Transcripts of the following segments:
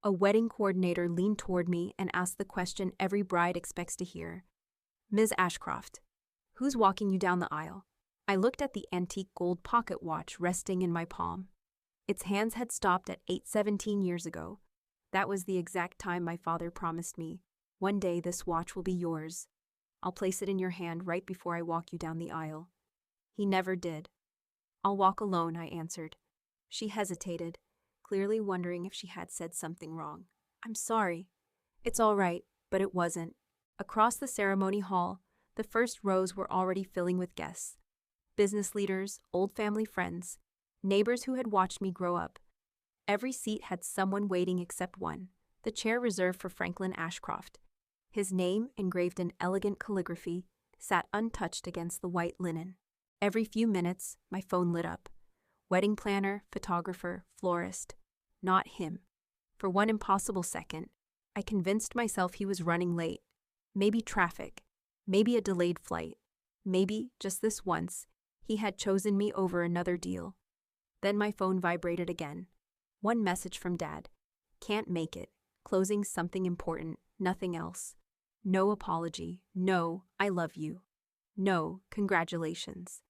A wedding coordinator leaned toward me and asked the question every bride expects to hear. "Ms. Ashcroft, who's walking you down the aisle?" I looked at the antique gold pocket watch resting in my palm. Its hands had stopped at 8:17 years ago. That was the exact time my father promised me. "One day this watch will be yours. I'll place it in your hand right before I walk you down the aisle." He never did. "I'll walk alone," I answered. She hesitated, clearly wondering if she had said something wrong. "I'm sorry." "It's all right," but it wasn't. Across the ceremony hall, the first rows were already filling with guests. Business leaders, old family friends, neighbors who had watched me grow up. Every seat had someone waiting except one, the chair reserved for Franklin Ashcroft. His name, engraved in elegant calligraphy, sat untouched against the white linen. Every few minutes, my phone lit up. Wedding planner, photographer, florist. Not him. For one impossible second, I convinced myself he was running late. Maybe traffic. Maybe a delayed flight. Maybe, just this once, he had chosen me over another deal. Then my phone vibrated again. One message from Dad. "Can't make it. Closing something important, nothing else. No apology. No, I love you. No, congratulations."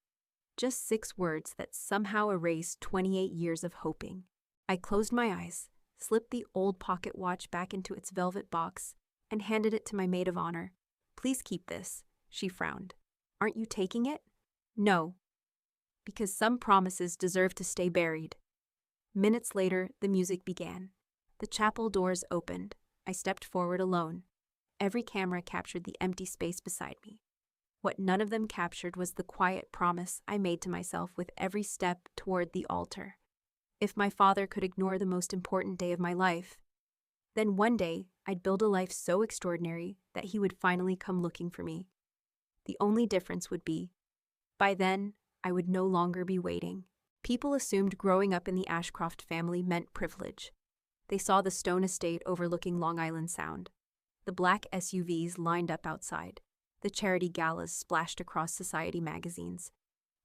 Just 6 words that somehow erased 28 years of hoping. I closed my eyes, slipped the old pocket watch back into its velvet box, and handed it to my maid of honor. "Please keep this," she frowned. "Aren't you taking it?" "No." Because some promises deserve to stay buried. Minutes later, the music began. The chapel doors opened. I stepped forward alone. Every camera captured the empty space beside me. What none of them captured was the quiet promise I made to myself with every step toward the altar. If my father could ignore the most important day of my life, then one day I'd build a life so extraordinary that he would finally come looking for me. The only difference would be, by then, I would no longer be waiting. People assumed growing up in the Ashcroft family meant privilege. They saw the stone estate overlooking Long Island Sound, the black SUVs lined up outside, the charity galas splashed across society magazines,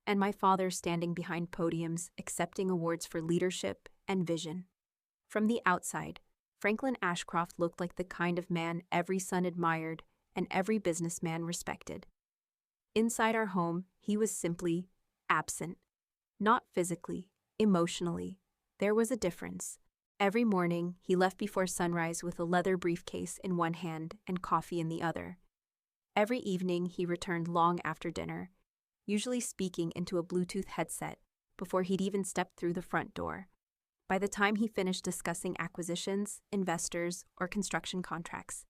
and my father standing behind podiums accepting awards for leadership and vision. From the outside, Franklin Ashcroft looked like the kind of man every son admired and every businessman respected. Inside our home, he was simply absent. Not physically, emotionally. There was a difference. Every morning, he left before sunrise with a leather briefcase in one hand and coffee in the other. Every evening, he returned long after dinner, usually speaking into a Bluetooth headset before he'd even stepped through the front door. By the time he finished discussing acquisitions, investors, or construction contracts,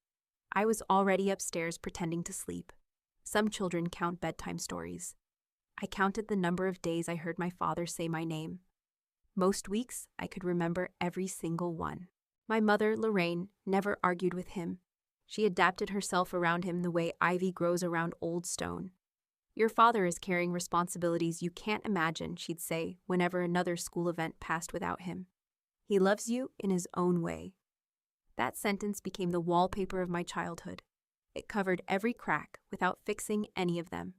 I was already upstairs pretending to sleep. Some children count bedtime stories. I counted the number of days I heard my father say my name. Most weeks, I could remember every single one. My mother, Lorraine, never argued with him. She adapted herself around him the way ivy grows around old stone. "Your father is carrying responsibilities you can't imagine," she'd say whenever another school event passed without him. "He loves you in his own way." That sentence became the wallpaper of my childhood. It covered every crack without fixing any of them.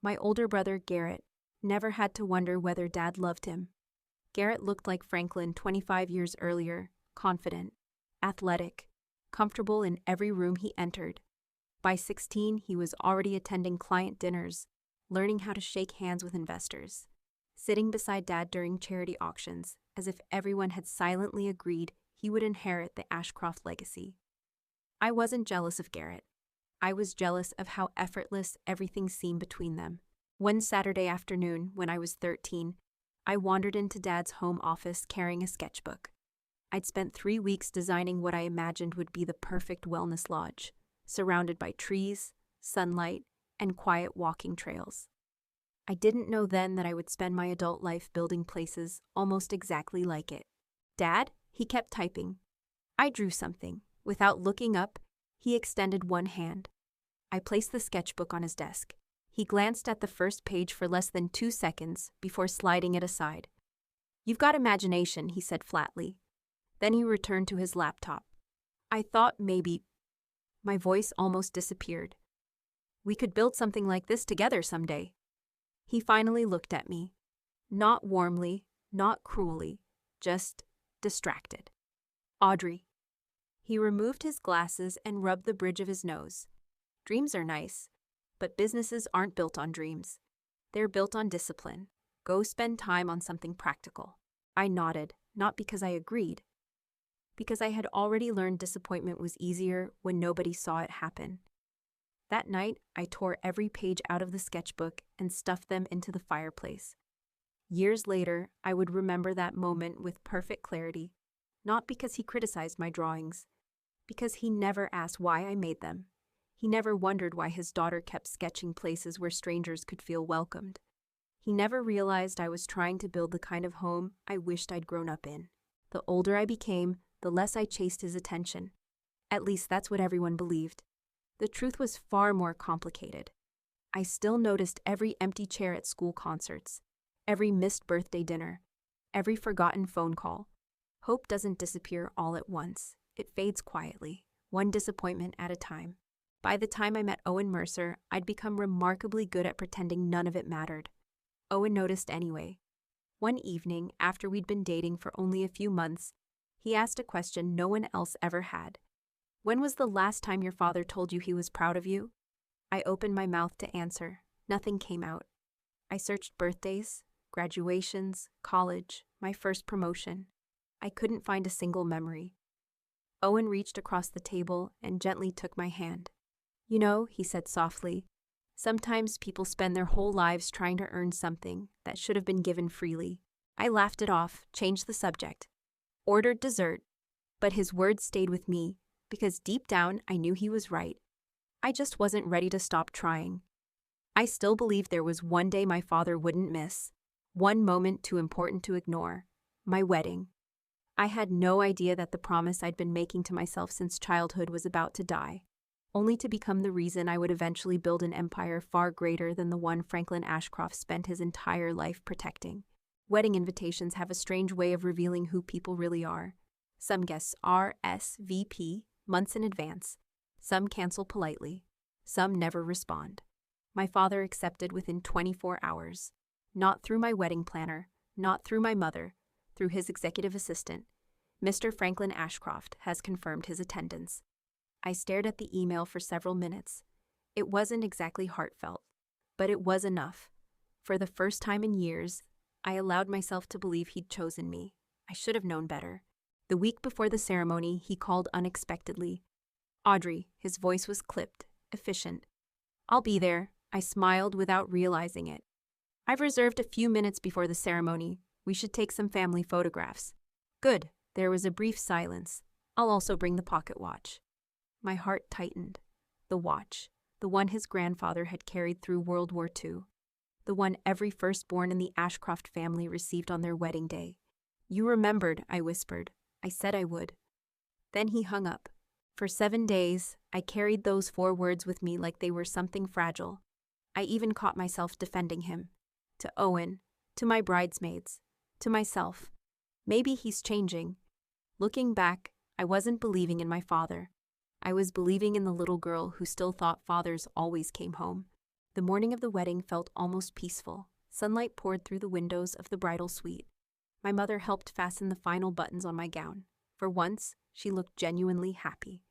My older brother, Garrett, never had to wonder whether Dad loved him. Garrett looked like Franklin 25 years earlier, confident, athletic, comfortable in every room he entered. By 16, he was already attending client dinners, learning how to shake hands with investors, sitting beside Dad during charity auctions, as if everyone had silently agreed he would inherit the Ashcroft legacy. I wasn't jealous of Garrett. I was jealous of how effortless everything seemed between them. One Saturday afternoon, when I was 13, I wandered into Dad's home office carrying a sketchbook. I'd spent 3 weeks designing what I imagined would be the perfect wellness lodge, surrounded by trees, sunlight, and quiet walking trails. I didn't know then that I would spend my adult life building places almost exactly like it. "Dad?" He kept typing. I drew something. Without looking up, he extended one hand. I placed the sketchbook on his desk. He glanced at the first page for less than 2 seconds before sliding it aside. "You've got imagination," he said flatly. Then he returned to his laptop. "I thought maybe..." My voice almost disappeared. "We could build something like this together someday." He finally looked at me. Not warmly, not cruelly, just distracted. "Audrey, He removed his glasses and rubbed the bridge of his nose. Dreams are nice, but businesses aren't built on dreams. They're built on discipline. Go spend time on something practical. I nodded, not because I agreed, because I had already learned disappointment was easier when nobody saw it happen. That night, I tore every page out of the sketchbook and stuffed them into the fireplace. Years later, I would remember that moment with perfect clarity, not because he criticized my drawings, because he never asked why I made them. He never wondered why his daughter kept sketching places where strangers could feel welcomed. He never realized I was trying to build the kind of home I wished I'd grown up in. The older I became, the less I chased his attention. At least that's what everyone believed. The truth was far more complicated. I still noticed every empty chair at school concerts, every missed birthday dinner, every forgotten phone call. Hope doesn't disappear all at once. It fades quietly, one disappointment at a time. By the time I met Owen Mercer, I'd become remarkably good at pretending none of it mattered. Owen noticed anyway. One evening, after we'd been dating for only a few months, he asked a question no one else ever had. When was the last time your father told you he was proud of you? I opened my mouth to answer. Nothing came out. I searched birthdays, graduations, college, my first promotion. I couldn't find a single memory. Owen reached across the table and gently took my hand. You know, he said softly, sometimes people spend their whole lives trying to earn something that should have been given freely. I laughed it off, changed the subject, ordered dessert, but his words stayed with me because deep down I knew he was right. I just wasn't ready to stop trying. I still believed there was one day my father wouldn't miss, one moment too important to ignore, my wedding. I had no idea that the promise I'd been making to myself since childhood was about to die, only to become the reason I would eventually build an empire far greater than the one Franklin Ashcroft spent his entire life protecting. Wedding invitations have a strange way of revealing who people really are. Some guests RSVP months in advance. Some cancel politely. Some never respond. My father accepted within 24 hours. Not through my wedding planner, not through my mother, through his executive assistant. Mr. Franklin Ashcroft has confirmed his attendance. I stared at the email for several minutes. It wasn't exactly heartfelt, but it was enough. For the first time in years, I allowed myself to believe he'd chosen me. I should have known better. The week before the ceremony, he called unexpectedly. Audrey, his voice was clipped, efficient. I'll be there, I smiled without realizing it. I've reserved a few minutes before the ceremony. We should take some family photographs. Good. There was a brief silence. I'll also bring the pocket watch. My heart tightened. The watch, the one his grandfather had carried through World War II. The one every firstborn in the Ashcroft family received on their wedding day. You remembered, I whispered. I said I would. Then he hung up. For 7 days, I carried those 4 words with me like they were something fragile. I even caught myself defending him. To Owen, to my bridesmaids, to myself. Maybe he's changing. Looking back, I wasn't believing in my father. I was believing in the little girl who still thought fathers always came home. The morning of the wedding felt almost peaceful. Sunlight poured through the windows of the bridal suite. My mother helped fasten the final buttons on my gown. For once, she looked genuinely happy.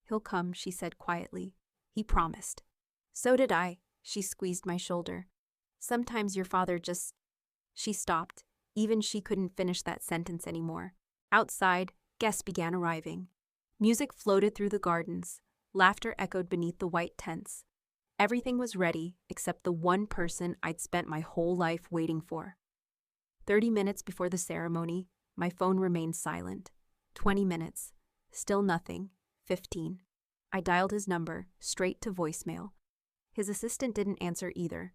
He'll come, she said quietly. He promised. So did I. She squeezed my shoulder. Sometimes your father just... She stopped. Even she couldn't finish that sentence anymore. Outside, guests began arriving. Music floated through the gardens. Laughter echoed beneath the white tents. Everything was ready except the one person I'd spent my whole life waiting for. 30 minutes before the ceremony, my phone remained silent. 20 minutes. Still nothing. 15. I dialed his number, straight to voicemail. His assistant didn't answer either.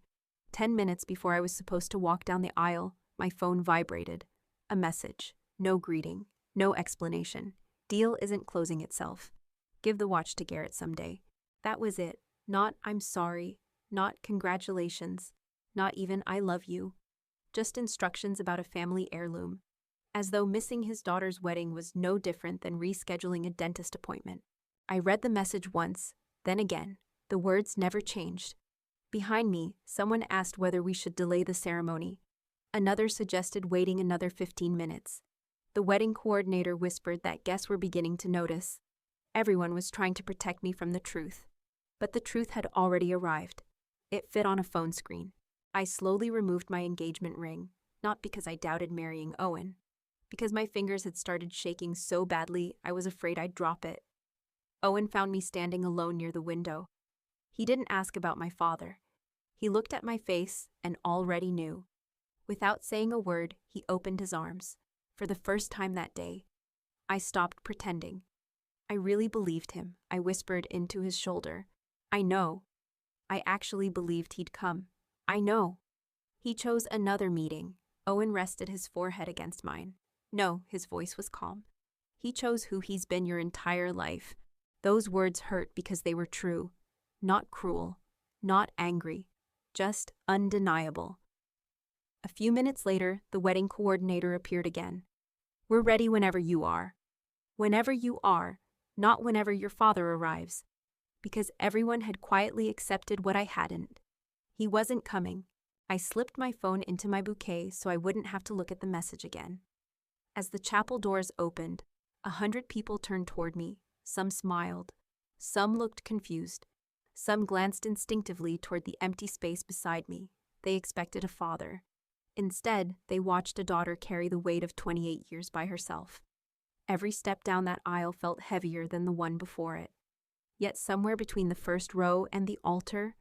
10 minutes before I was supposed to walk down the aisle, my phone vibrated. A message. No greeting. No explanation. Deal isn't closing itself. Give the watch to Garrett someday. That was it. Not I'm sorry. Not congratulations. Not even I love you. Just instructions about a family heirloom. As though missing his daughter's wedding was no different than rescheduling a dentist appointment. I read the message once, then again. The words never changed. Behind me, someone asked whether we should delay the ceremony. Another suggested waiting another 15 minutes. The wedding coordinator whispered that guests were beginning to notice. Everyone was trying to protect me from the truth. But the truth had already arrived. It fit on a phone screen. I slowly removed my engagement ring, not because I doubted marrying Owen, because my fingers had started shaking so badly I was afraid I'd drop it. Owen found me standing alone near the window. He didn't ask about my father. He looked at my face and already knew. Without saying a word, he opened his arms. For the first time that day, I stopped pretending. I really believed him, I whispered into his shoulder. I know. I actually believed he'd come. I know. He chose another meeting. Owen rested his forehead against mine. No, his voice was calm. He chose who he's been your entire life. Those words hurt because they were true. Not cruel. Not angry. Just undeniable. A few minutes later, the wedding coordinator appeared again. We're ready whenever you are. Whenever you are, not whenever your father arrives. Because everyone had quietly accepted what I hadn't. He wasn't coming. I slipped my phone into my bouquet so I wouldn't have to look at the message again. As the chapel doors opened, 100 people turned toward me. Some smiled. Some looked confused. Some glanced instinctively toward the empty space beside me. They expected a father. Instead, they watched a daughter carry the weight of 28 years by herself. Every step down that aisle felt heavier than the one before it. Yet somewhere between the first row and the altar,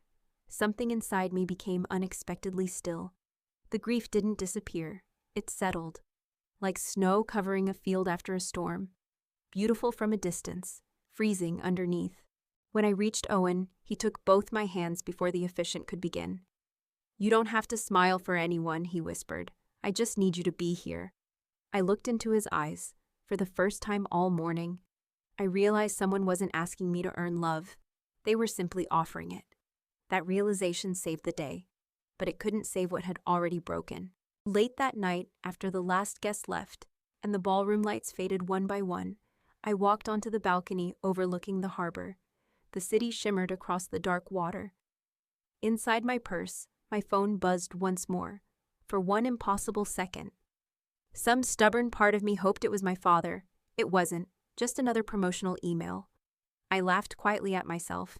something inside me became unexpectedly still. The grief didn't disappear. It settled, like snow covering a field after a storm. Beautiful from a distance, freezing underneath. When I reached Owen, he took both my hands before the officiant could begin. You don't have to smile for anyone, he whispered. I just need you to be here. I looked into his eyes. For the first time all morning, I realized someone wasn't asking me to earn love. They were simply offering it. That realization saved the day, but it couldn't save what had already broken. Late that night, after the last guest left, and the ballroom lights faded one by one, I walked onto the balcony overlooking the harbor. The city shimmered across the dark water. Inside my purse, my phone buzzed once more, for one impossible second. Some stubborn part of me hoped it was my father. It wasn't, just another promotional email. I laughed quietly at myself.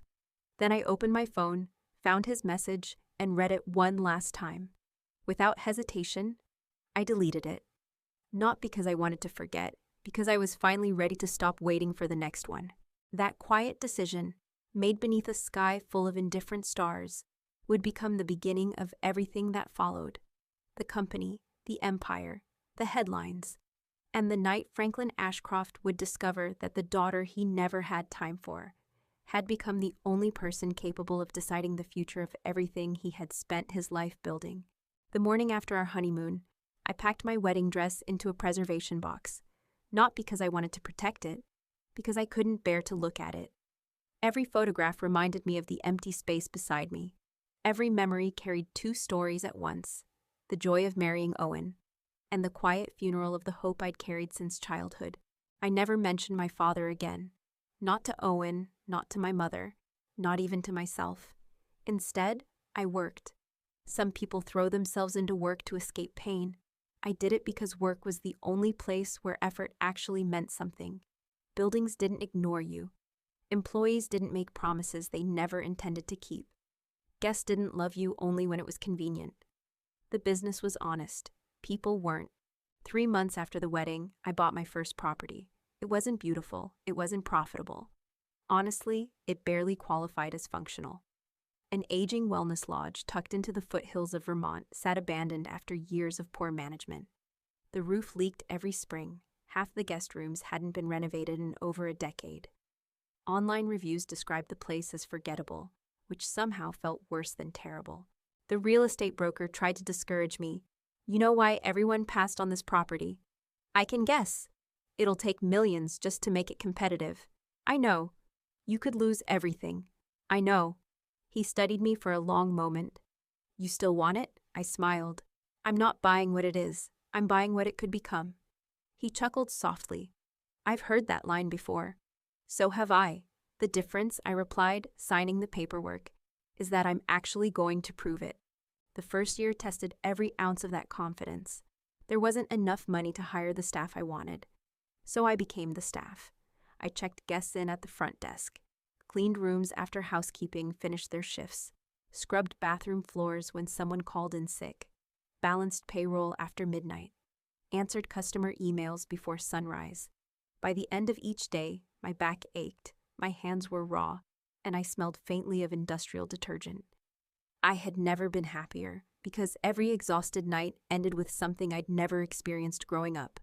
Then I opened my phone, found his message, and read it one last time. Without hesitation, I deleted it. Not because I wanted to forget, because I was finally ready to stop waiting for the next one. That quiet decision, made beneath a sky full of indifferent stars, would become the beginning of everything that followed. The company, the empire, the headlines, and the night Franklin Ashcroft would discover that the daughter he never had time for had become the only person capable of deciding the future of everything he had spent his life building. The morning after our honeymoon, I packed my wedding dress into a preservation box, not because I wanted to protect it, because I couldn't bear to look at it. Every photograph reminded me of the empty space beside me. Every memory carried two stories at once: the joy of marrying Owen, and the quiet funeral of the hope I'd carried since childhood. I never mentioned my father again. Not to Owen, not to my mother, not even to myself. Instead, I worked. Some people throw themselves into work to escape pain. I did it because work was the only place where effort actually meant something. Buildings didn't ignore you. Employees didn't make promises they never intended to keep. Guests didn't love you only when it was convenient. The business was honest. People weren't. 3 months after the wedding, I bought my first property. It wasn't beautiful. It wasn't profitable. Honestly, it barely qualified as functional. An aging wellness lodge tucked into the foothills of Vermont sat abandoned after years of poor management. The roof leaked every spring. Half the guest rooms hadn't been renovated in over a decade. Online reviews described the place as forgettable, which somehow felt worse than terrible. The real estate broker tried to discourage me. You know why everyone passed on this property? I can guess. It'll take millions just to make it competitive. I know. You could lose everything. I know. He studied me for a long moment. You still want it? I smiled. I'm not buying what it is. I'm buying what it could become. He chuckled softly. I've heard that line before. So have I. The difference, I replied, signing the paperwork, is that I'm actually going to prove it. The first year tested every ounce of that confidence. There wasn't enough money to hire the staff I wanted. So I became the staff. I checked guests in at the front desk, cleaned rooms after housekeeping finished their shifts, scrubbed bathroom floors when someone called in sick, balanced payroll after midnight, answered customer emails before sunrise. By the end of each day, my back ached, my hands were raw, and I smelled faintly of industrial detergent. I had never been happier, because every exhausted night ended with something I'd never experienced growing up.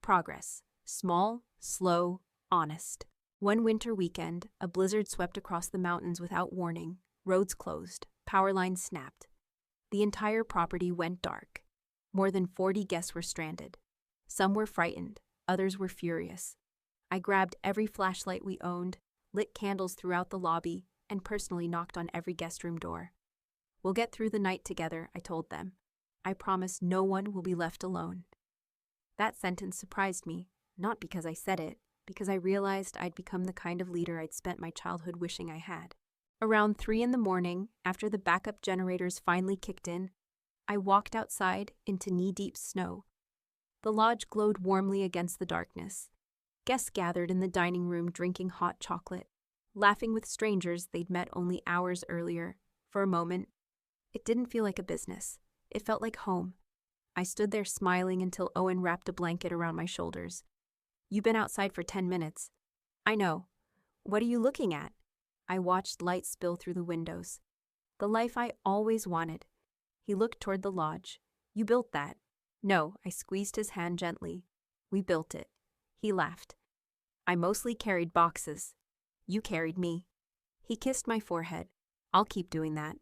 Progress. Small, slow, honest. One winter weekend, a blizzard swept across the mountains without warning. Roads closed. Power lines snapped. The entire property went dark. More than 40 guests were stranded. Some were frightened. Others were furious. I grabbed every flashlight we owned, lit candles throughout the lobby, and personally knocked on every guest room door. "We'll get through the night together," I told them. "I promise no one will be left alone." That sentence surprised me, not because I said it, because I realized I'd become the kind of leader I'd spent my childhood wishing I had. Around 3 in the morning, after the backup generators finally kicked in, I walked outside into knee-deep snow. The lodge glowed warmly against the darkness. Guests gathered in the dining room drinking hot chocolate, laughing with strangers they'd met only hours earlier. For a moment, it didn't feel like a business. It felt like home. I stood there smiling until Owen wrapped a blanket around my shoulders. "You've been outside for 10 minutes. "I know. What are you looking at?" I watched light spill through the windows. "The life I always wanted." He looked toward the lodge. "You built that." "No," I squeezed his hand gently. "We built it." He laughed. "I mostly carried boxes. You carried me." He kissed my forehead. "I'll keep doing that."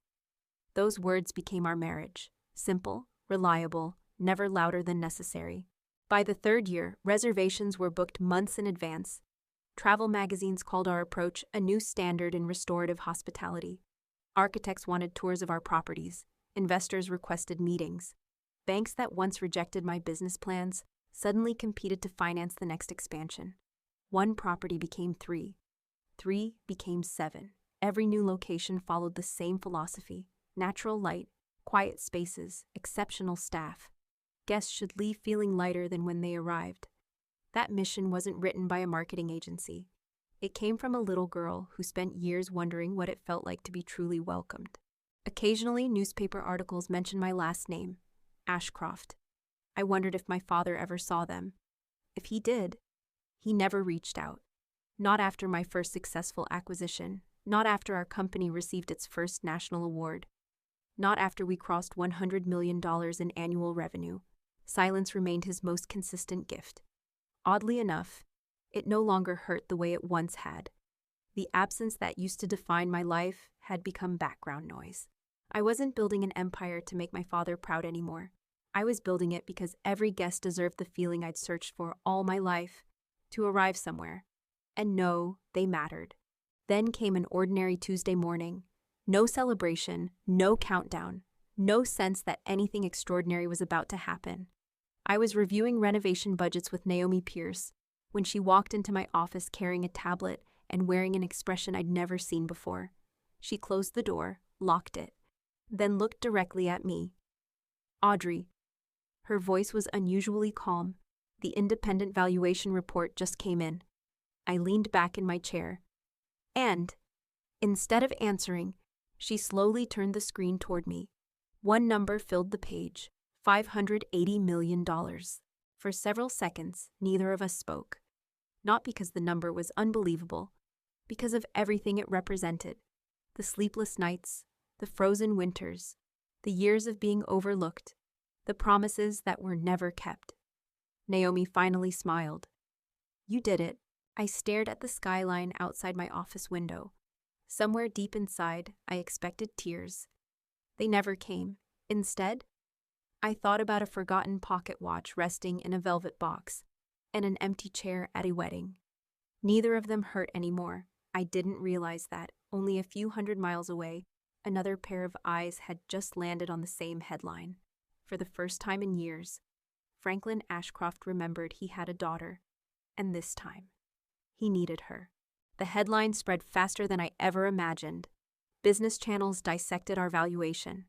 Those words became our marriage. Simple, reliable, never louder than necessary. By the 3rd year, reservations were booked months in advance. Travel magazines called our approach a new standard in restorative hospitality. Architects wanted tours of our properties. Investors requested meetings. Banks that once rejected my business plans suddenly competed to finance the next expansion. 1 property became 3. 3 became 7. Every new location followed the same philosophy: natural light, quiet spaces, exceptional staff. Guests should leave feeling lighter than when they arrived. That mission wasn't written by a marketing agency. It came from a little girl who spent years wondering what it felt like to be truly welcomed. Occasionally, newspaper articles mentioned my last name, Ashcroft. I wondered if my father ever saw them. If he did, he never reached out. Not after my first successful acquisition, not after our company received its first national award, not after we crossed $100 million in annual revenue. Silence remained his most consistent gift. Oddly enough, it no longer hurt the way it once had. The absence that used to define my life had become background noise. I wasn't building an empire to make my father proud anymore. I was building it because every guest deserved the feeling I'd searched for all my life: to arrive somewhere and know they mattered. Then came an ordinary Tuesday morning. No celebration, no countdown, no sense that anything extraordinary was about to happen. I was reviewing renovation budgets with Naomi Pierce when she walked into my office carrying a tablet and wearing an expression I'd never seen before. She closed the door, locked it, then looked directly at me. "Audrey." Her voice was unusually calm. The independent valuation report just came in. I leaned back in my chair. And, instead of answering, she slowly turned the screen toward me. One number filled the page: $580 million. For several seconds, neither of us spoke. Not because the number was unbelievable, because of everything it represented. The sleepless nights, the frozen winters, the years of being overlooked, the promises that were never kept. Naomi finally smiled. "You did it." I stared at the skyline outside my office window. Somewhere deep inside, I expected tears. They never came. Instead, I thought about a forgotten pocket watch resting in a velvet box and an empty chair at a wedding. Neither of them hurt anymore. I didn't realize that, only a few hundred miles away, another pair of eyes had just landed on the same headline. For the first time in years, Franklin Ashcroft remembered he had a daughter, and this time, he needed her. The headline spread faster than I ever imagined. Business channels dissected our valuation.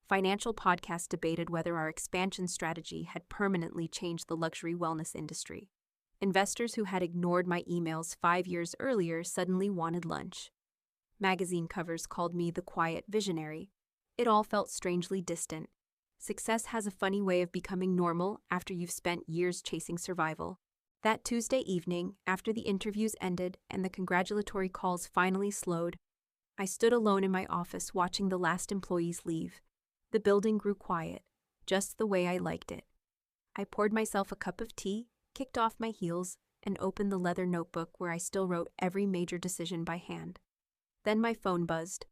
Financial podcasts debated whether our expansion strategy had permanently changed the luxury wellness industry. Investors who had ignored my emails 5 years earlier suddenly wanted lunch. Magazine covers called me the quiet visionary. It all felt strangely distant. Success has a funny way of becoming normal after you've spent years chasing survival. That Tuesday evening, after the interviews ended and the congratulatory calls finally slowed, I stood alone in my office watching the last employees leave. The building grew quiet, just the way I liked it. I poured myself a cup of tea, kicked off my heels, and opened the leather notebook where I still wrote every major decision by hand. Then my phone buzzed.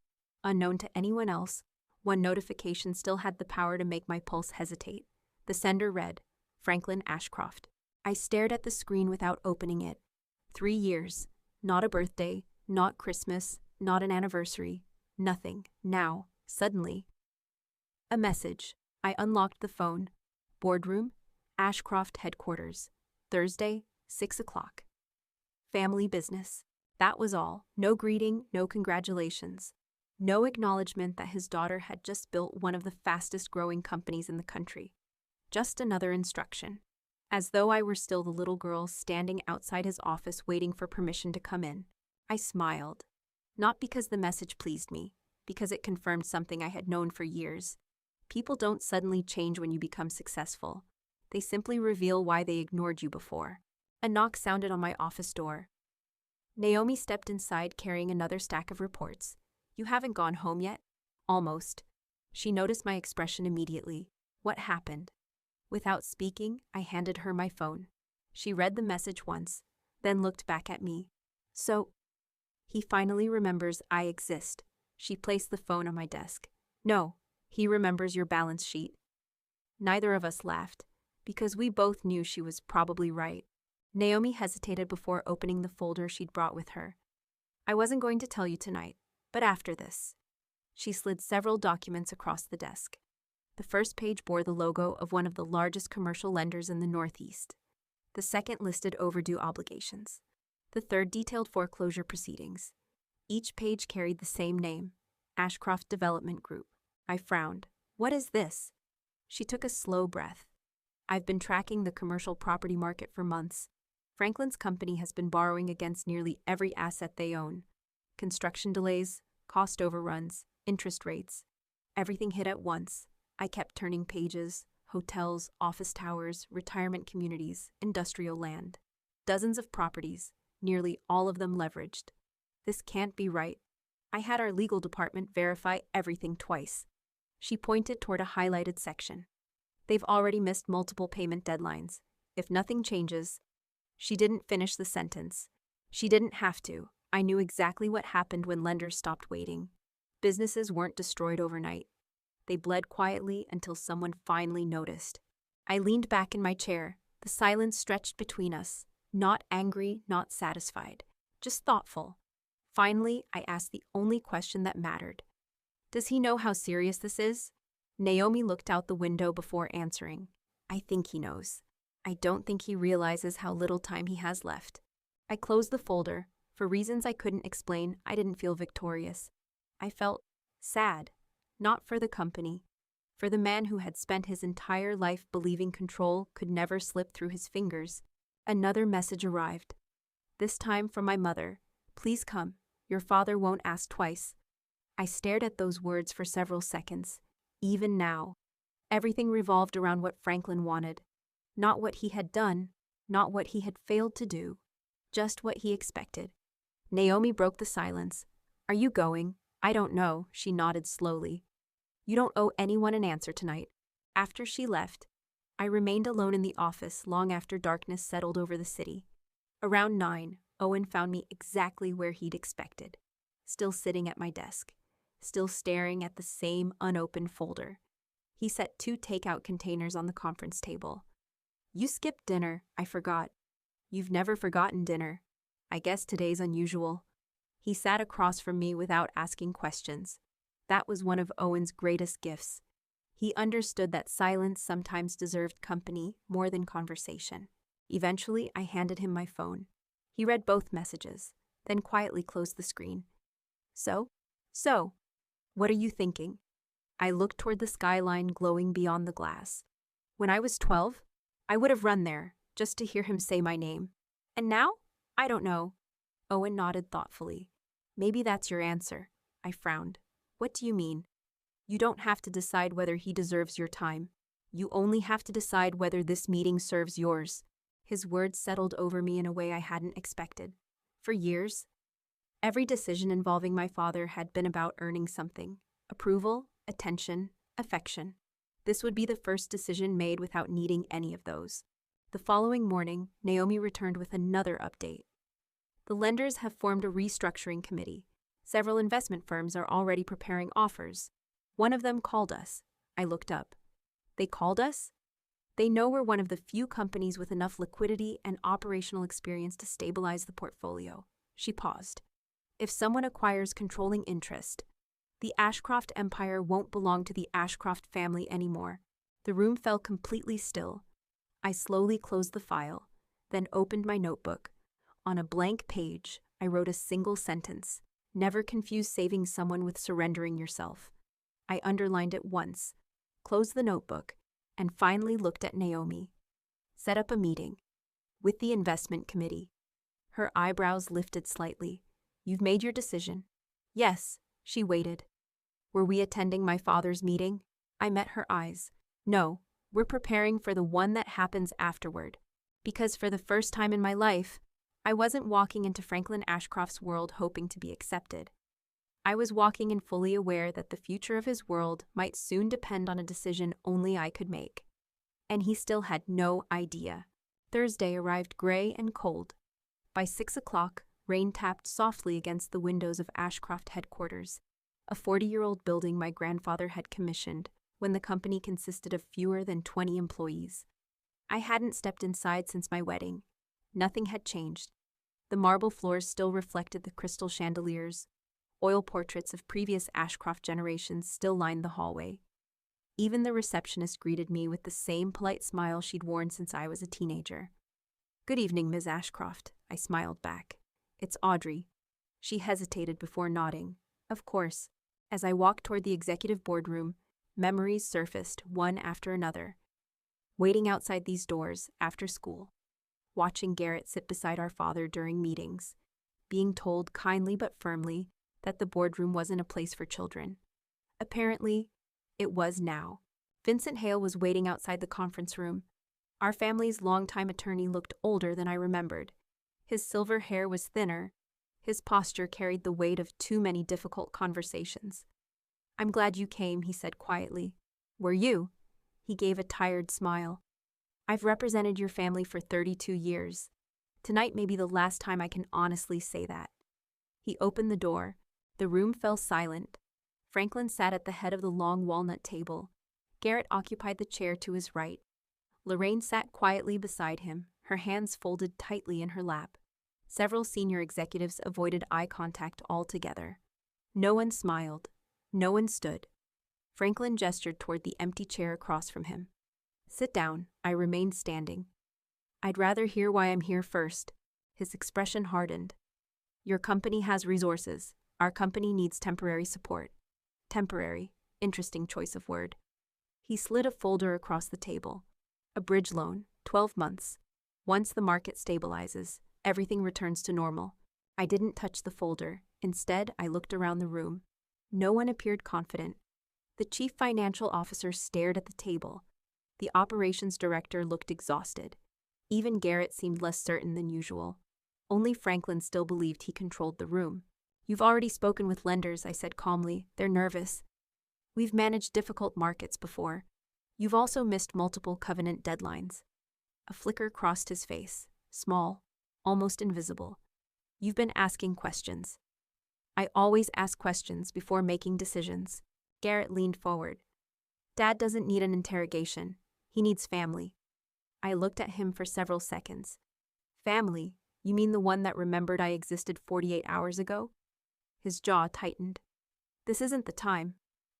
Unknown to anyone else, one notification still had the power to make my pulse hesitate. The sender read, Franklin Ashcroft. I stared at the screen without opening it. 3 years. Not a birthday, not Christmas, not an anniversary. Nothing. Now, suddenly. A message. I unlocked the phone. Boardroom, Ashcroft headquarters. Thursday, 6 o'clock. Family business. That was all. No greeting, no congratulations. No acknowledgement that his daughter had just built one of the fastest growing companies in the country. Just another instruction. As though I were still the little girl standing outside his office waiting for permission to come in. I smiled. Not because the message pleased me, because it confirmed something I had known for years. People don't suddenly change when you become successful. They simply reveal why they ignored you before. A knock sounded on my office door. Naomi stepped inside carrying another stack of reports. You haven't gone home yet? Almost. She noticed my expression immediately. What happened? Without speaking, I handed her my phone. She read the message once, then looked back at me. So, he finally remembers I exist. She placed the phone on my desk. No, he remembers your balance sheet. Neither of us laughed, because we both knew she was probably right. Naomi hesitated before opening the folder she'd brought with her. I wasn't going to tell you tonight, but after this. She slid several documents across the desk. The first page bore the logo of one of the largest commercial lenders in the Northeast. The second listed overdue obligations. The third detailed foreclosure proceedings. Each page carried the same name, Ashcroft Development Group. I frowned. What is this? She took a slow breath. I've been tracking the commercial property market for months. Franklin's company has been borrowing against nearly every asset they own. Construction delays, cost overruns, interest rates. Everything hit at once. I kept turning pages, hotels, office towers, retirement communities, industrial land. Dozens of properties, nearly all of them leveraged. This can't be right. I had our legal department verify everything twice. She pointed toward a highlighted section. They've already missed multiple payment deadlines. If nothing changes... She didn't finish the sentence. She didn't have to. I knew exactly what happened when lenders stopped waiting. Businesses weren't destroyed overnight. They bled quietly until someone finally noticed. I leaned back in my chair. The silence stretched between us. Not angry, not satisfied. Just thoughtful. Finally, I asked the only question that mattered. Does he know how serious this is? Naomi looked out the window before answering. I think he knows. I don't think he realizes how little time he has left. I closed the folder. For reasons I couldn't explain, I didn't feel victorious. I felt sad. Not for the company. For the man who had spent his entire life believing control could never slip through his fingers. Another message arrived. This time from my mother. Please come. Your father won't ask twice. I stared at those words for several seconds. Even now. Everything revolved around what Franklin wanted. Not what he had done, not what he had failed to do, just what he expected. Naomi broke the silence. Are you going? I don't know, she nodded slowly. You don't owe anyone an answer tonight. After she left, I remained alone in the office long after darkness settled over the city. Around 9, Owen found me exactly where he'd expected. Still sitting at my desk. Still staring at the same unopened folder. He set 2 takeout containers on the conference table. You skipped dinner, I forgot. You've never forgotten dinner. I guess today's unusual. He sat across from me without asking questions. That was one of Owen's greatest gifts. He understood that silence sometimes deserved company more than conversation. Eventually, I handed him my phone. He read both messages, then quietly closed the screen. So, what are you thinking? I looked toward the skyline glowing beyond the glass. When I was 12, I would have run there, just to hear him say my name. And now? I don't know. Owen nodded thoughtfully. Maybe that's your answer. I frowned. What do you mean? You don't have to decide whether he deserves your time. You only have to decide whether this meeting serves yours. His words settled over me in a way I hadn't expected. For years, every decision involving my father had been about earning something: approval, attention, affection. This would be the first decision made without needing any of those. The following morning, Naomi returned with another update. The lenders have formed a restructuring committee. Several investment firms are already preparing offers. One of them called us. I looked up. They called us? They know we're one of the few companies with enough liquidity and operational experience to stabilize the portfolio. She paused. If someone acquires controlling interest, the Ashcroft empire won't belong to the Ashcroft family anymore. The room fell completely still. I slowly closed the file, then opened my notebook. On a blank page, I wrote a single sentence: never confuse saving someone with surrendering yourself. I underlined it once, closed the notebook, and finally looked at Naomi. Set up a meeting with the investment committee. Her eyebrows lifted slightly. You've made your decision? Yes. She waited. Were we attending my father's meeting? I met her eyes. No, we're preparing for the one that happens afterward. Because for the first time in my life, I wasn't walking into Franklin Ashcroft's world hoping to be accepted. I was walking in fully aware that the future of his world might soon depend on a decision only I could make. And he still had no idea. Thursday arrived gray and cold. By 6 o'clock, rain tapped softly against the windows of Ashcroft headquarters, a 40-year-old building my grandfather had commissioned when the company consisted of fewer than 20 employees. I hadn't stepped inside since my wedding. Nothing had changed. The marble floors still reflected the crystal chandeliers. Oil portraits of previous Ashcroft generations still lined the hallway. Even the receptionist greeted me with the same polite smile she'd worn since I was a teenager. Good evening, Ms. Ashcroft, I smiled back. It's Audrey. She hesitated before nodding. Of course. As I walked toward the executive boardroom, memories surfaced one after another. Waiting outside these doors after school. Watching Garrett sit beside our father during meetings. Being told kindly but firmly that the boardroom wasn't a place for children. Apparently, it was now. Vincent Hale was waiting outside the conference room. Our family's longtime attorney looked older than I remembered. His silver hair was thinner. His posture carried the weight of too many difficult conversations. I'm glad you came, he said quietly. Were you? He gave a tired smile. I've represented your family for 32 years. Tonight may be the last time I can honestly say that. He opened the door. The room fell silent. Franklin sat at the head of the long walnut table. Garrett occupied the chair to his right. Lorraine sat quietly beside him, her hands folded tightly in her lap. Several senior executives avoided eye contact altogether. No one smiled. No one stood. Franklin gestured toward the empty chair across from him. Sit down. I remained standing. I'd rather hear why I'm here first. His expression hardened. Your company has resources. Our company needs temporary support. Temporary. Interesting choice of word. He slid a folder across the table. A bridge loan, 12 months. Once the market stabilizes, everything returns to normal. I didn't touch the folder. Instead, I looked around the room. No one appeared confident. The chief financial officer stared at the table. The operations director looked exhausted. Even Garrett seemed less certain than usual. Only Franklin still believed he controlled the room. You've already spoken with lenders, I said calmly. They're nervous. We've managed difficult markets before. You've also missed multiple covenant deadlines. A flicker crossed his face, small, almost invisible. You've been asking questions. I always ask questions before making decisions. Garrett leaned forward. Dad doesn't need an interrogation. He needs family. I looked at him for several seconds. Family? You mean the one that remembered I existed 48 hours ago? His jaw tightened. This isn't the time.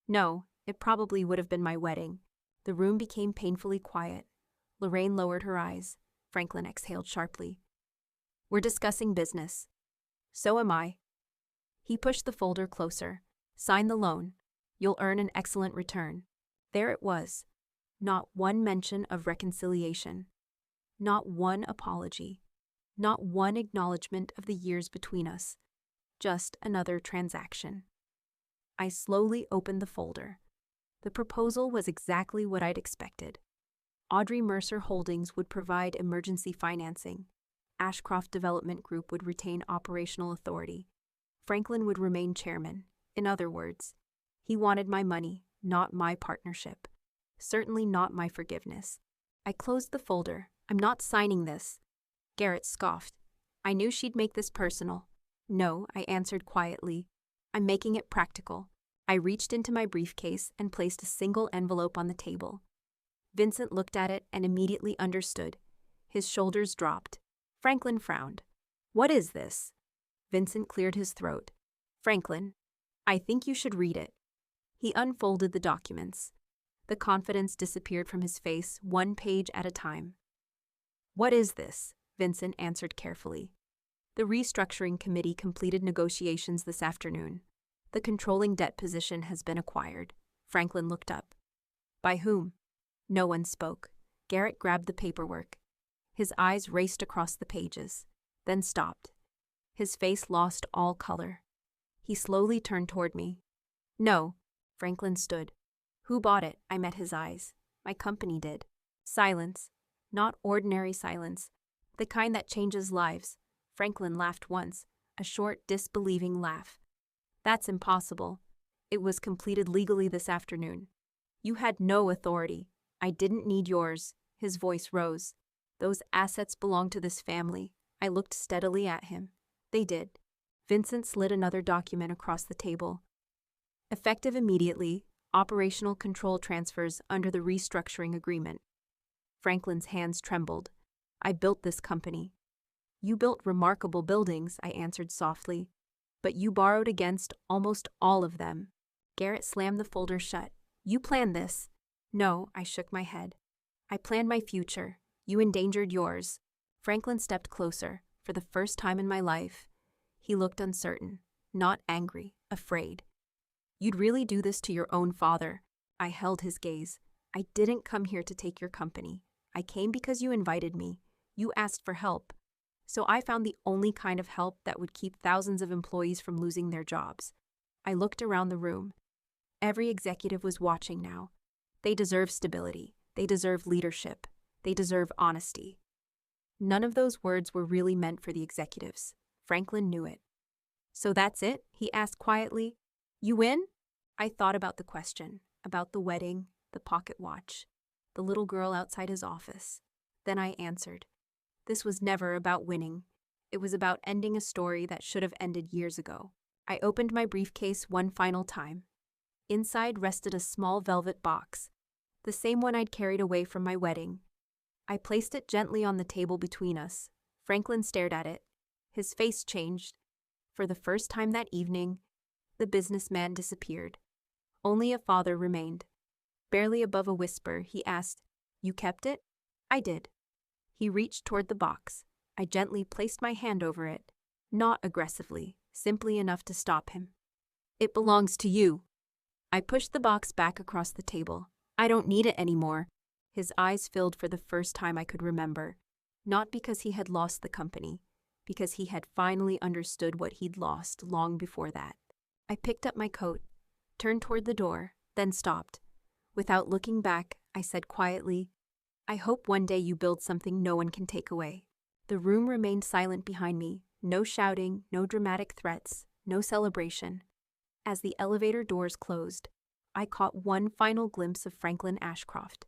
No, it probably would have been my wedding. The room became painfully quiet. Lorraine lowered her eyes. Franklin exhaled sharply. We're discussing business. So am I. He pushed the folder closer. Sign the loan. You'll earn an excellent return. There it was. Not one mention of reconciliation. Not one apology. Not one acknowledgement of the years between us. Just another transaction. I slowly opened the folder. The proposal was exactly what I'd expected. Audrey Mercer Holdings would provide emergency financing. Ashcroft Development Group would retain operational authority. Franklin would remain chairman. In other words, he wanted my money, not my partnership. Certainly not my forgiveness. I closed the folder. I'm not signing this. Garrett scoffed. I knew she'd make this personal. No, I answered quietly. I'm making it practical. I reached into my briefcase and placed a single envelope on the table. Vincent looked at it and immediately understood. His shoulders dropped. Franklin frowned. What is this? Vincent cleared his throat. Franklin, I think you should read it. He unfolded the documents. The confidence disappeared from his face, one page at a time. What is this? Vincent answered carefully. The restructuring committee completed negotiations this afternoon. The controlling debt position has been acquired. Franklin looked up. By whom? No one spoke. Garrett grabbed the paperwork. His eyes raced across the pages, then stopped. His face lost all color. He slowly turned toward me. No. Franklin stood. Who bought it? I met his eyes. My company did. Silence. Not ordinary silence. The kind that changes lives. Franklin laughed once, a short, disbelieving laugh. That's impossible. It was completed legally this afternoon. You had no authority. I didn't need yours. His voice rose. Those assets belong to this family. I looked steadily at him. They did. Vincent slid another document across the table. Effective immediately, operational control transfers under the restructuring agreement. Franklin's hands trembled. I built this company. You built remarkable buildings, I answered softly, but you borrowed against almost all of them. Garrett slammed the folder shut. You planned this. No, I shook my head. I planned my future. You endangered yours. Franklin stepped closer. For the first time in my life, he looked uncertain, not angry, afraid. You'd really do this to your own father. I held his gaze. I didn't come here to take your company. I came because you invited me. You asked for help. So I found the only kind of help that would keep thousands of employees from losing their jobs. I looked around the room. Every executive was watching now. They deserve stability. They deserve leadership. They deserve honesty. None of those words were really meant for the executives. Franklin knew it. So that's it? He asked quietly. You win? I thought about the question, about the wedding, the pocket watch, the little girl outside his office. Then I answered. This was never about winning. It was about ending a story that should have ended years ago. I opened my briefcase one final time. Inside rested a small velvet box, the same one I'd carried away from my wedding. I placed it gently on the table between us. Franklin stared at it. His face changed. For the first time that evening, the businessman disappeared. Only a father remained. Barely above a whisper, he asked, You kept it? I did. He reached toward the box. I gently placed my hand over it, not aggressively, simply enough to stop him. It belongs to you. I pushed the box back across the table. I don't need it anymore. His eyes filled for the first time I could remember, not because he had lost the company, because he had finally understood what he'd lost long before that. I picked up my coat, turned toward the door, then stopped. Without looking back, I said quietly, I hope one day you build something no one can take away. The room remained silent behind me, no shouting, no dramatic threats, no celebration. As the elevator doors closed, I caught one final glimpse of Franklin Ashcroft.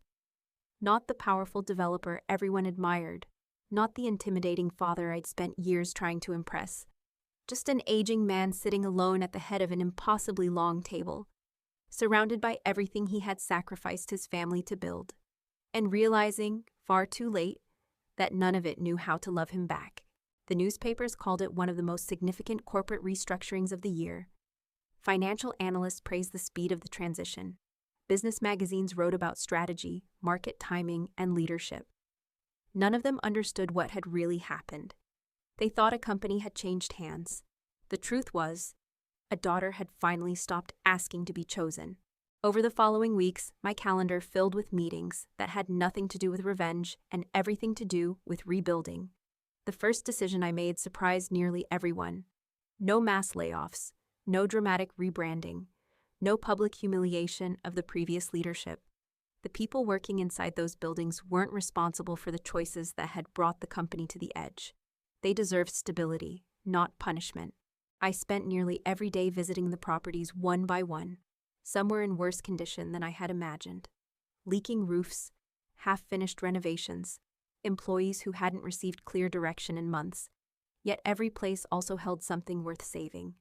Not the powerful developer everyone admired, not the intimidating father I'd spent years trying to impress. Just an aging man sitting alone at the head of an impossibly long table, surrounded by everything he had sacrificed his family to build, and realizing, far too late, that none of it knew how to love him back. The newspapers called it one of the most significant corporate restructurings of the year. Financial analysts praised the speed of the transition. Business magazines wrote about strategy, market timing, and leadership. None of them understood what had really happened. They thought a company had changed hands. The truth was, a daughter had finally stopped asking to be chosen. Over the following weeks, my calendar filled with meetings that had nothing to do with revenge and everything to do with rebuilding. The first decision I made surprised nearly everyone. No mass layoffs, no dramatic rebranding, no public humiliation of the previous leadership. The people working inside those buildings weren't responsible for the choices that had brought the company to the edge. They deserved stability, not punishment. I spent nearly every day visiting the properties one by one. Some were in worse condition than I had imagined. Leaking roofs, half-finished renovations, employees who hadn't received clear direction in months. Yet every place also held something worth saving.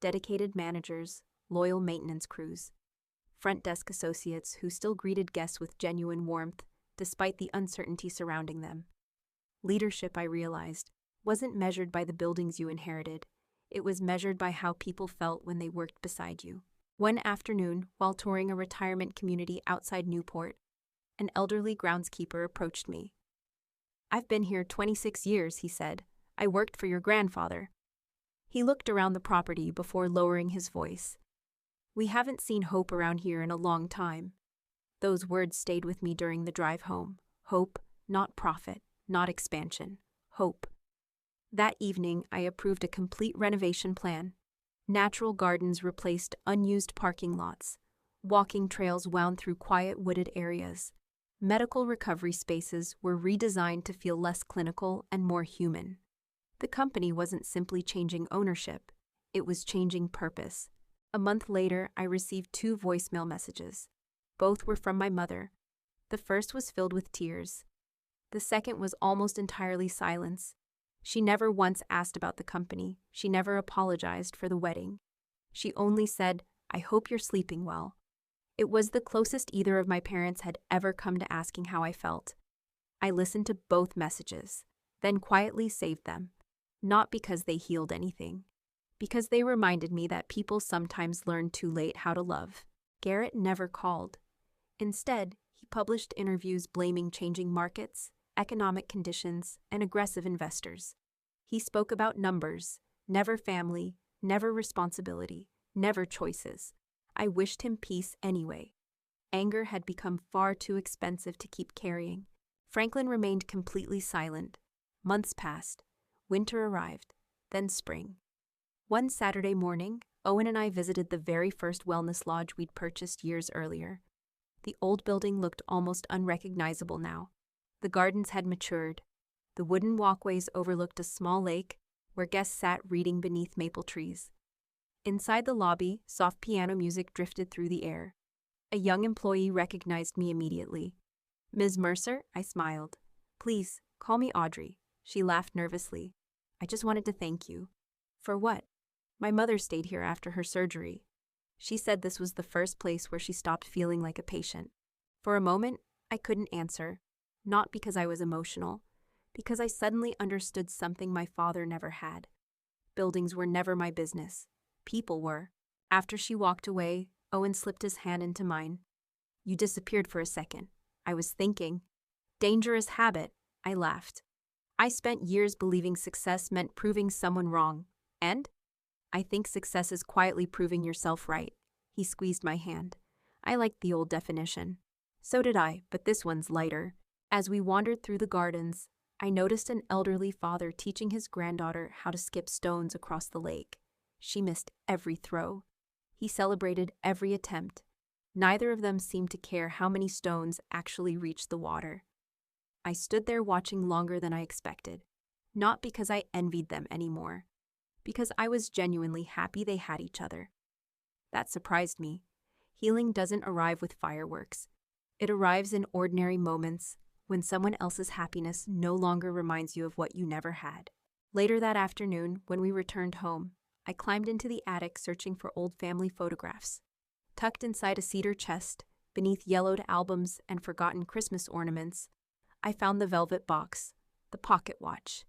Dedicated managers, loyal maintenance crews, front desk associates who still greeted guests with genuine warmth despite the uncertainty surrounding them. Leadership, I realized, wasn't measured by the buildings you inherited. It was measured by how people felt when they worked beside you. One afternoon, while touring a retirement community outside Newport, an elderly groundskeeper approached me. "I've been here 26 years, he said. "I worked for your grandfather." He looked around the property before lowering his voice. "We haven't seen hope around here in a long time." Those words stayed with me during the drive home. Hope, not profit, not expansion. Hope. That evening, I approved a complete renovation plan. Natural gardens replaced unused parking lots. Walking trails wound through quiet wooded areas. Medical recovery spaces were redesigned to feel less clinical and more human. The company wasn't simply changing ownership, it was changing purpose. A month later, I received 2 voicemail messages. Both were from my mother. The first was filled with tears. The second was almost entirely silence. She never once asked about the company. She never apologized for the wedding. She only said, "I hope you're sleeping well." It was the closest either of my parents had ever come to asking how I felt. I listened to both messages, then quietly saved them. Not because they healed anything, because they reminded me that people sometimes learn too late how to love. Garrett never called. Instead, he published interviews blaming changing markets, economic conditions, and aggressive investors. He spoke about numbers, never family, never responsibility, never choices. I wished him peace anyway. Anger had become far too expensive to keep carrying. Franklin remained completely silent. Months passed. Winter arrived, then spring. One Saturday morning, Owen and I visited the very first wellness lodge we'd purchased years earlier. The old building looked almost unrecognizable now. The gardens had matured. The wooden walkways overlooked a small lake where guests sat reading beneath maple trees. Inside the lobby, soft piano music drifted through the air. A young employee recognized me immediately. "Ms. Mercer?" I smiled. "Please, call me Audrey." She laughed nervously. "I just wanted to thank you." "For what?" "My mother stayed here after her surgery. She said this was the first place where she stopped feeling like a patient." For a moment, I couldn't answer. Not because I was emotional, because I suddenly understood something my father never had. Buildings were never my business. People were. After she walked away, Owen slipped his hand into mine. "You disappeared for a second." I was thinking. "Dangerous habit," I laughed. "I spent years believing success meant proving someone wrong. And? I think success is quietly proving yourself right." He squeezed my hand. I liked the old definition. So did I, but this one's lighter. As we wandered through the gardens, I noticed an elderly father teaching his granddaughter how to skip stones across the lake. She missed every throw. He celebrated every attempt. Neither of them seemed to care how many stones actually reached the water. I stood there watching longer than I expected. Not because I envied them anymore, because I was genuinely happy they had each other. That surprised me. Healing doesn't arrive with fireworks. It arrives in ordinary moments, when someone else's happiness no longer reminds you of what you never had. Later that afternoon, when we returned home, I climbed into the attic searching for old family photographs. Tucked inside a cedar chest, beneath yellowed albums and forgotten Christmas ornaments, I found the velvet box, the pocket watch.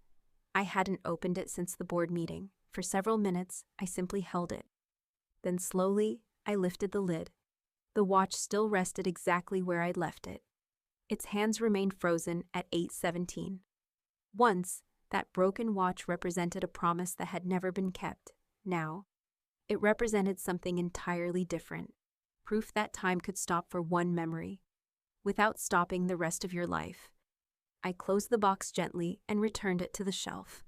I hadn't opened it since the board meeting. For several minutes, I simply held it. Then slowly, I lifted the lid. The watch still rested exactly where I'd left it. Its hands remained frozen at 8:17. Once, that broken watch represented a promise that had never been kept. Now, it represented something entirely different. Proof that time could stop for one memory, without stopping the rest of your life. I closed the box gently and returned it to the shelf.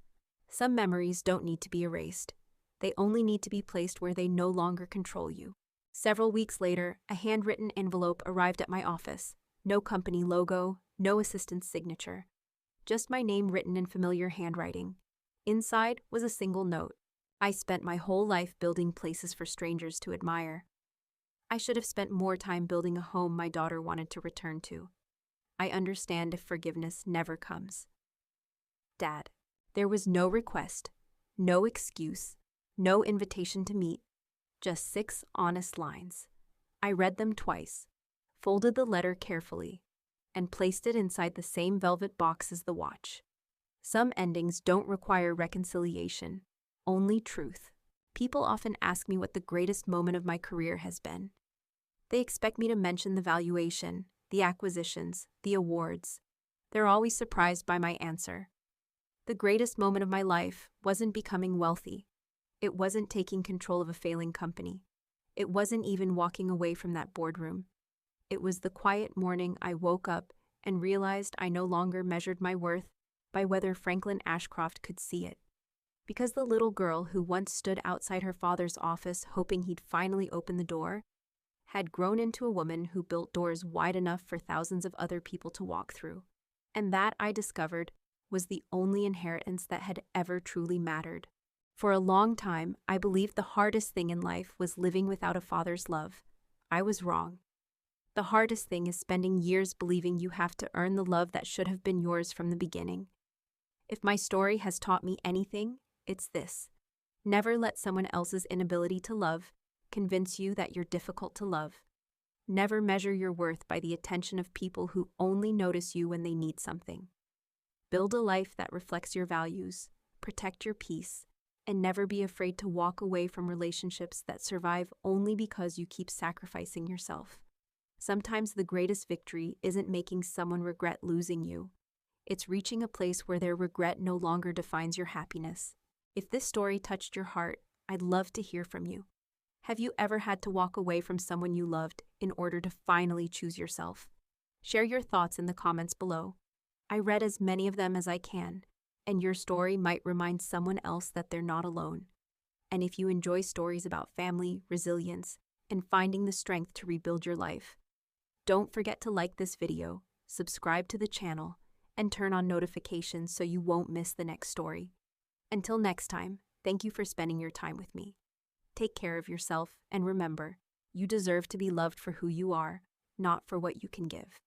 Some memories don't need to be erased. They only need to be placed where they no longer control you. Several weeks later, a handwritten envelope arrived at my office. No company logo, no assistant's signature. Just my name written in familiar handwriting. Inside was a single note. I spent my whole life building places for strangers to admire. I should have spent more time building a home my daughter wanted to return to. I understand if forgiveness never comes. Dad, there was no request, no excuse, no invitation to meet, just 6 honest lines. I read them twice, folded the letter carefully, and placed it inside the same velvet box as the watch. Some endings don't require reconciliation, only truth. People often ask me what the greatest moment of my career has been. They expect me to mention the valuation, the acquisitions, the awards. They're always surprised by my answer. The greatest moment of my life wasn't becoming wealthy. It wasn't taking control of a failing company. It wasn't even walking away from that boardroom. It was the quiet morning I woke up and realized I no longer measured my worth by whether Franklin Ashcroft could see it. Because the little girl who once stood outside her father's office hoping he'd finally open the door had grown into a woman who built doors wide enough for thousands of other people to walk through. And that, I discovered, was the only inheritance that had ever truly mattered. For a long time, I believed the hardest thing in life was living without a father's love. I was wrong. The hardest thing is spending years believing you have to earn the love that should have been yours from the beginning. If my story has taught me anything, it's this. Never let someone else's inability to love convince you that you're difficult to love. Never measure your worth by the attention of people who only notice you when they need something. Build a life that reflects your values, protect your peace, and never be afraid to walk away from relationships that survive only because you keep sacrificing yourself. Sometimes the greatest victory isn't making someone regret losing you. It's reaching a place where their regret no longer defines your happiness. If this story touched your heart, I'd love to hear from you. Have you ever had to walk away from someone you loved in order to finally choose yourself? Share your thoughts in the comments below. I read as many of them as I can, and your story might remind someone else that they're not alone. And if you enjoy stories about family, resilience, and finding the strength to rebuild your life, don't forget to like this video, subscribe to the channel, and turn on notifications so you won't miss the next story. Until next time, thank you for spending your time with me. Take care of yourself, and remember, you deserve to be loved for who you are, not for what you can give.